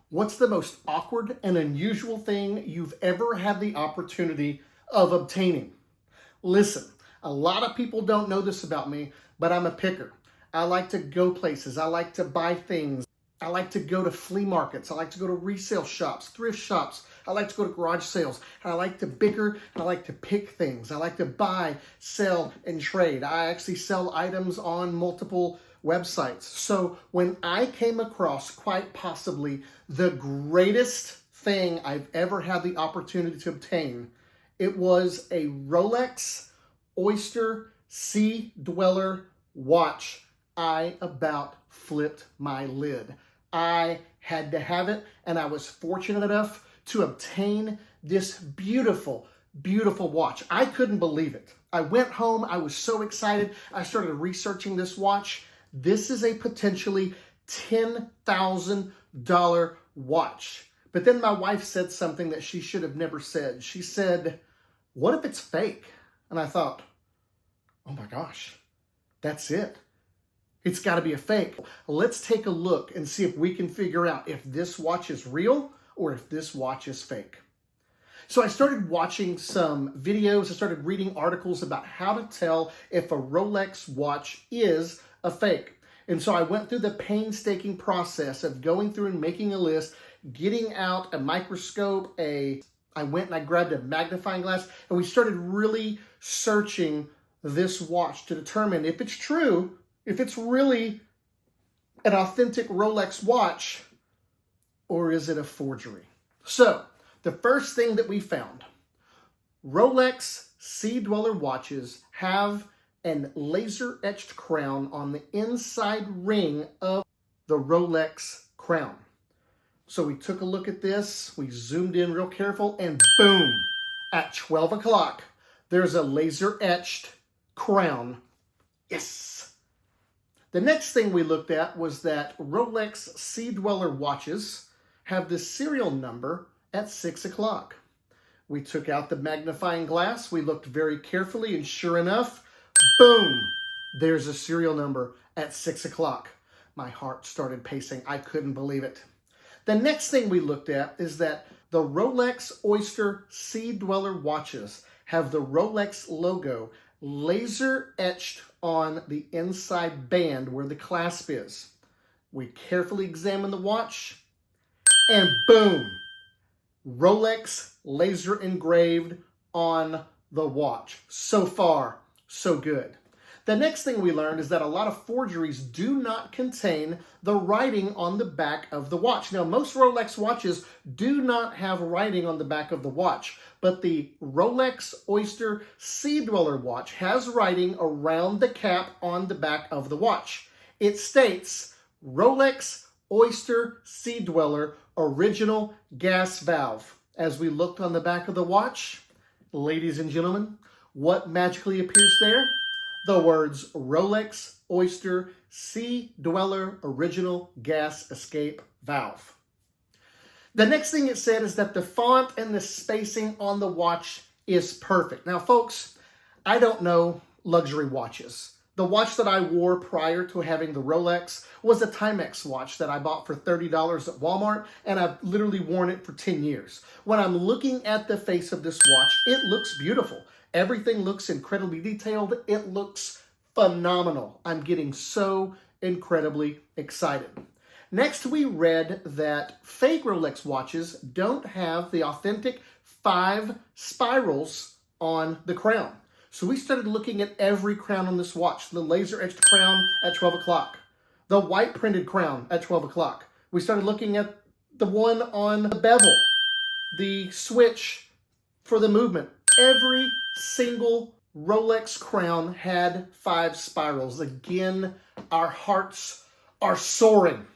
What's the most awkward and unusual thing you've ever had the opportunity of obtaining? Listen, a lot of people don't know this about me, but I'm a picker. I like to go places. I like to buy things. I like to go to flea markets. I like to go to resale shops, thrift shops. I like to go to garage sales. And I like to bicker and I like to pick things. I like to buy, sell, and trade. I actually sell items on multiple websites. So when I came across quite possibly the greatest thing I've ever had the opportunity to obtain, it was a Rolex Oyster Sea Dweller watch. I about flipped my lid. I had to have it, and I was fortunate enough to obtain this beautiful, beautiful watch. I couldn't believe it. I went home. I was so excited. I started researching this watch. This is a potentially $10,000 watch. But then my wife said something that she should have never said. She said, "What if it's fake?" And I thought, oh my gosh, that's it. It's got to be a fake. Let's take a look and see if we can figure out if this watch is real or if this watch is fake. So I started watching some videos. I started reading articles about how to tell if a Rolex watch is a fake. And so I went through the painstaking process of going through and making a list, getting out a microscope, I went and I grabbed a magnifying glass, and we started really searching this watch to determine if it's true, if it's really an authentic Rolex watch, or is it a forgery? So the first thing that we found, Rolex Sea Dweller watches have an laser etched crown on the inside ring of the Rolex crown. So we took a look at this, we zoomed in real careful, and boom, at 12 o'clock, there's a laser etched crown. Yes. The next thing we looked at was that Rolex Sea Dweller watches have the serial number at 6 o'clock. We took out the magnifying glass, we looked very carefully, and sure enough, boom, there's a serial number at 6 o'clock. My heart started pacing. I couldn't believe it. The next thing we looked at is that the Rolex Oyster Sea Dweller watches have the Rolex logo laser etched on the inside band where the clasp is. We carefully examined the watch, and boom, Rolex laser engraved on the watch. So far, so good. The next thing we learned is that a lot of forgeries do not contain the writing on the back of the watch. Now, most Rolex watches do not have writing on the back of the watch, but the Rolex Oyster Sea Dweller watch has writing around the cap on the back of the watch. It states, Rolex Oyster Sea Dweller original gas valve. As we looked on the back of the watch, ladies and gentlemen, what magically appears there? The words Rolex Oyster Sea Dweller Original Gas Escape Valve. The next thing it said is that the font and the spacing on the watch is perfect. Now, folks, I don't know luxury watches. The watch that I wore prior to having the Rolex was a Timex watch that I bought for $30 at Walmart, and I've literally worn it for 10 years. When I'm looking at the face of this watch, it looks beautiful. Everything looks incredibly detailed. It looks phenomenal. I'm getting so incredibly excited. Next, we read that fake Rolex watches don't have the authentic 5 spirals on the crown. So we started looking at every crown on this watch. The laser etched crown at 12 o'clock. The white printed crown at 12 o'clock. We started looking at the one on the bevel. The switch for the movement. Every single Rolex crown had 5 spirals. Again, our hearts are soaring.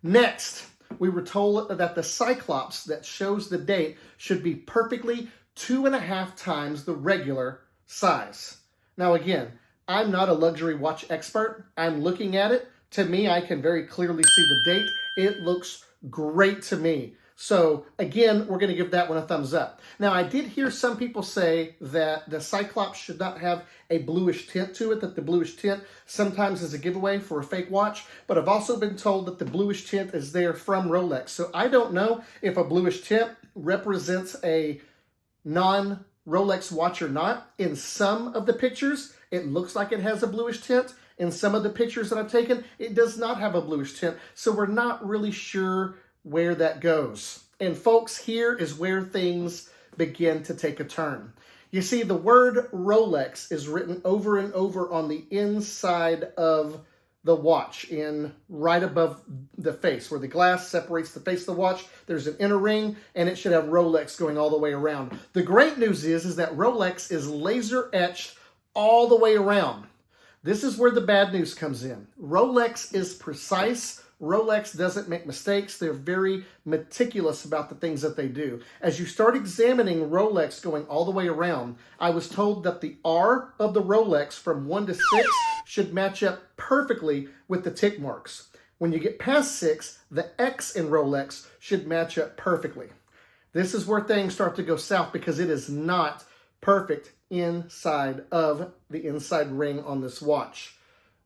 Next, we were told that the Cyclops that shows the date should be perfectly 2.5 times the regular size. Now again, I'm not a luxury watch expert. I'm looking at it. To me, I can very clearly see the date. It looks great to me. So again, we're going to give that one a thumbs up. Now, I did hear some people say that the Cyclops should not have a bluish tint to it, that the bluish tint sometimes is a giveaway for a fake watch, but I've also been told that the bluish tint is there from Rolex. So I don't know if a bluish tint represents a non-Rolex watch or not. In some of the pictures, it looks like it has a bluish tint. In some of the pictures that I've taken, it does not have a bluish tint. So we're not really sure where that goes. And folks, here is where things begin to take a turn. You see, the word Rolex is written over and over on the inside of the watch, in right above the face, where the glass separates the face of the watch. There's an inner ring, and it should have Rolex going all the way around. The great news is that Rolex is laser etched all the way around. This is where the bad news comes in. Rolex is precise. Rolex doesn't make mistakes. They're very meticulous about the things that they do. As you start examining Rolex going all the way around, I was told that the R of the Rolex from 1 to 6 should match up perfectly with the tick marks. When you get past 6, the X in Rolex should match up perfectly. This is where things start to go south because it is not perfect inside of the inside ring on this watch.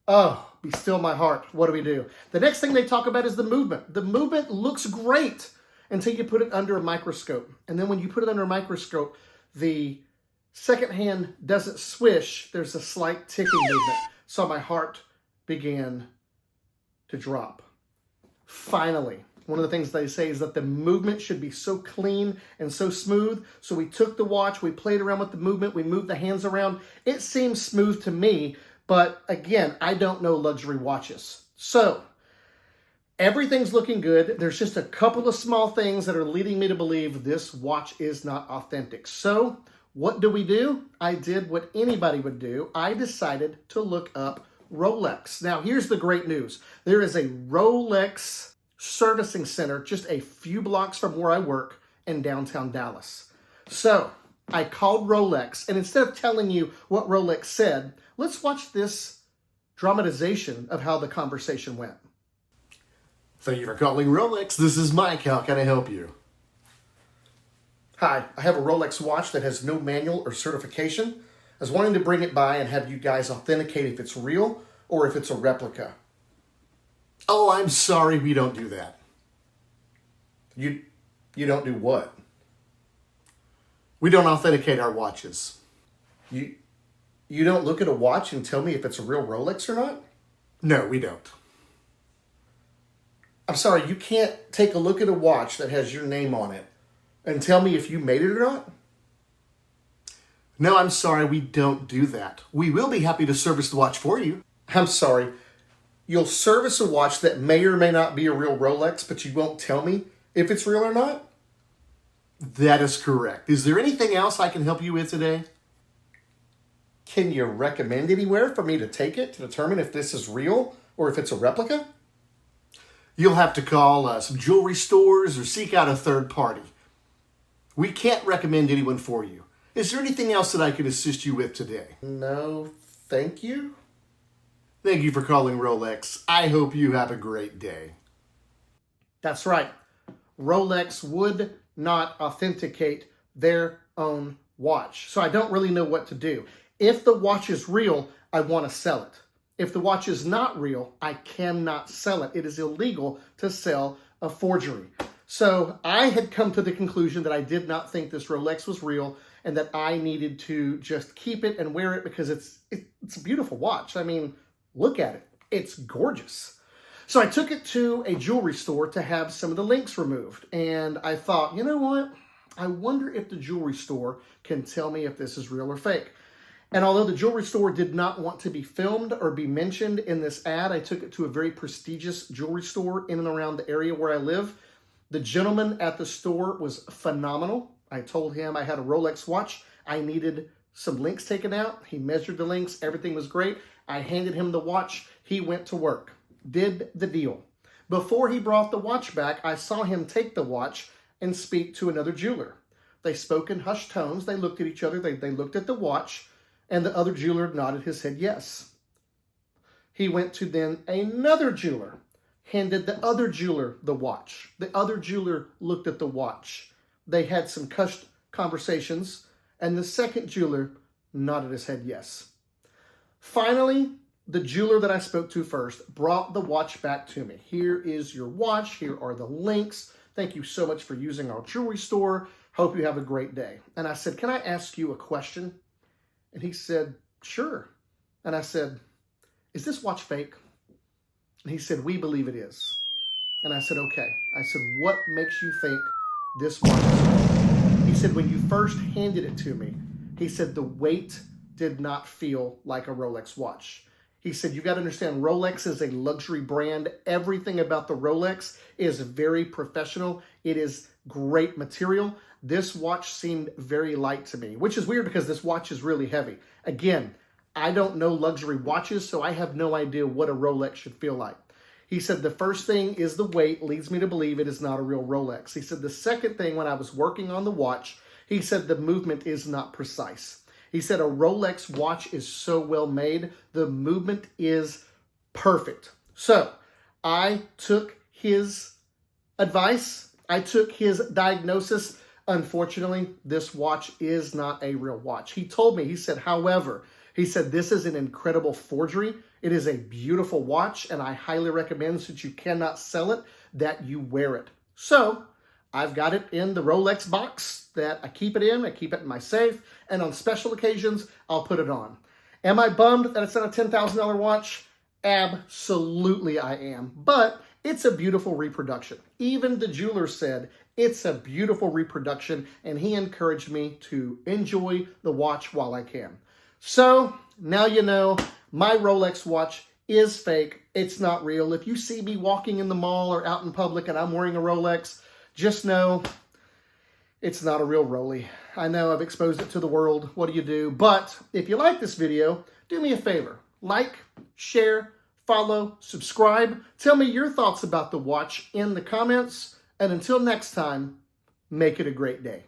Oh, be still my heart. What do? The next thing they talk about is the movement. The movement looks great until you put it under a microscope. And then when you put it under a microscope, the second hand doesn't swish. There's a slight ticking movement. So my heart began to drop. Finally, one of the things they say is that the movement should be so clean and so smooth. So we took the watch, we played around with the movement, we moved the hands around. It seems smooth to me. But again, I don't know luxury watches. So everything's looking good. There's just a couple of small things that are leading me to believe this watch is not authentic. So what do? I did what anybody would do. I decided to look up Rolex. Now, here's the great news. There is a Rolex servicing center just a few blocks from where I work in downtown Dallas. So I called Rolex, and instead of telling you what Rolex said, let's watch this dramatization of how the conversation went. Thank you for calling Rolex. This is Mike. How can I help you? Hi, I have a Rolex watch that has no manual or certification. I was wanting to bring it by and have you guys authenticate if it's real or if it's a replica. Oh, I'm sorry, we don't do that. You don't do what? We don't authenticate our watches. You don't look at a watch and tell me if it's a real Rolex or not? No, we don't. I'm sorry, you can't take a look at a watch that has your name on it and tell me if you made it or not? No, I'm sorry, we don't do that. We will be happy to service the watch for you. I'm sorry, you'll service a watch that may or may not be a real Rolex, but you won't tell me if it's real or not? That is correct. Is there anything else I can help you with today? Can you recommend anywhere for me to take it to determine if this is real or if it's a replica? You'll have to call some jewelry stores or seek out a third party. We can't recommend anyone for you. Is there anything else that I can assist you with today? No, thank you. Thank you for calling Rolex. I hope you have a great day. That's right. Rolex would not authenticate their own watch. So I don't really know what to do. If the watch is real, I want to sell it. If the watch is not real, I cannot sell it. It is illegal to sell a forgery. So I had come to the conclusion that I did not think this Rolex was real and that I needed to just keep it and wear it because it's a beautiful watch. I mean, look at it. It's gorgeous. So I took it to a jewelry store to have some of the links removed. And I thought, you know what? I wonder if the jewelry store can tell me if this is real or fake. And although the jewelry store did not want to be filmed or be mentioned in this ad, I took it to a very prestigious jewelry store in and around the area where I live. The gentleman at the store was phenomenal. I told him I had a Rolex watch. I needed some links taken out. He measured the links. Everything was great. I handed him the watch. He went to work, did the deal. Before he brought the watch back, I saw him take the watch and speak to another jeweler. They spoke in hushed tones. They looked at each other. They looked at the watch. And the other jeweler nodded his head yes. He went to then another jeweler. handed the other jeweler the watch. The other jeweler looked at the watch. They had some conversations, and the second jeweler nodded his head yes. Finally, the jeweler that I spoke to first brought the watch back to me. Here is your watch. Here are the links. Thank you so much for using our jewelry store. Hope you have a great day. And I said, can I ask you a question? And he said, sure. And I said, is this watch fake? And he said, we believe it is. And I said, okay. I said, what makes you think this watch is fake? He said, when you first handed it to me, he said, the weight did not feel like a Rolex watch. He said, you got to understand, Rolex is a luxury brand. Everything about the Rolex is very professional. It is great material. This watch seemed very light to me, which is weird because this watch is really heavy. Again, I don't know luxury watches, so I have no idea what a Rolex should feel like. He said, the first thing is the weight leads me to believe it is not a real Rolex. He said, the second thing, when I was working on the watch, he said the movement is not precise. He said a Rolex watch is so well made, the movement is perfect. So I took his advice. I took his diagnosis. Unfortunately, this watch is not a real watch. He told me, he said, however, he said, this is an incredible forgery. It is a beautiful watch, and I highly recommend, since you cannot sell it, that you wear it. So I've got it in the Rolex box that I keep it in. I keep it in my safe, and on special occasions, I'll put it on. Am I bummed that it's not a $10,000 watch? Absolutely I am, but it's a beautiful reproduction. Even the jeweler said it's a beautiful reproduction, and he encouraged me to enjoy the watch while I can. So now you know, my Rolex watch is fake. It's not real. If you see me walking in the mall or out in public and I'm wearing a Rolex, just know it's not a real Rolex. I know I've exposed it to the world. What do you do? But if you like this video, do me a favor. Like, share, follow, subscribe. Tell me your thoughts about the watch in the comments. And until next time, make it a great day.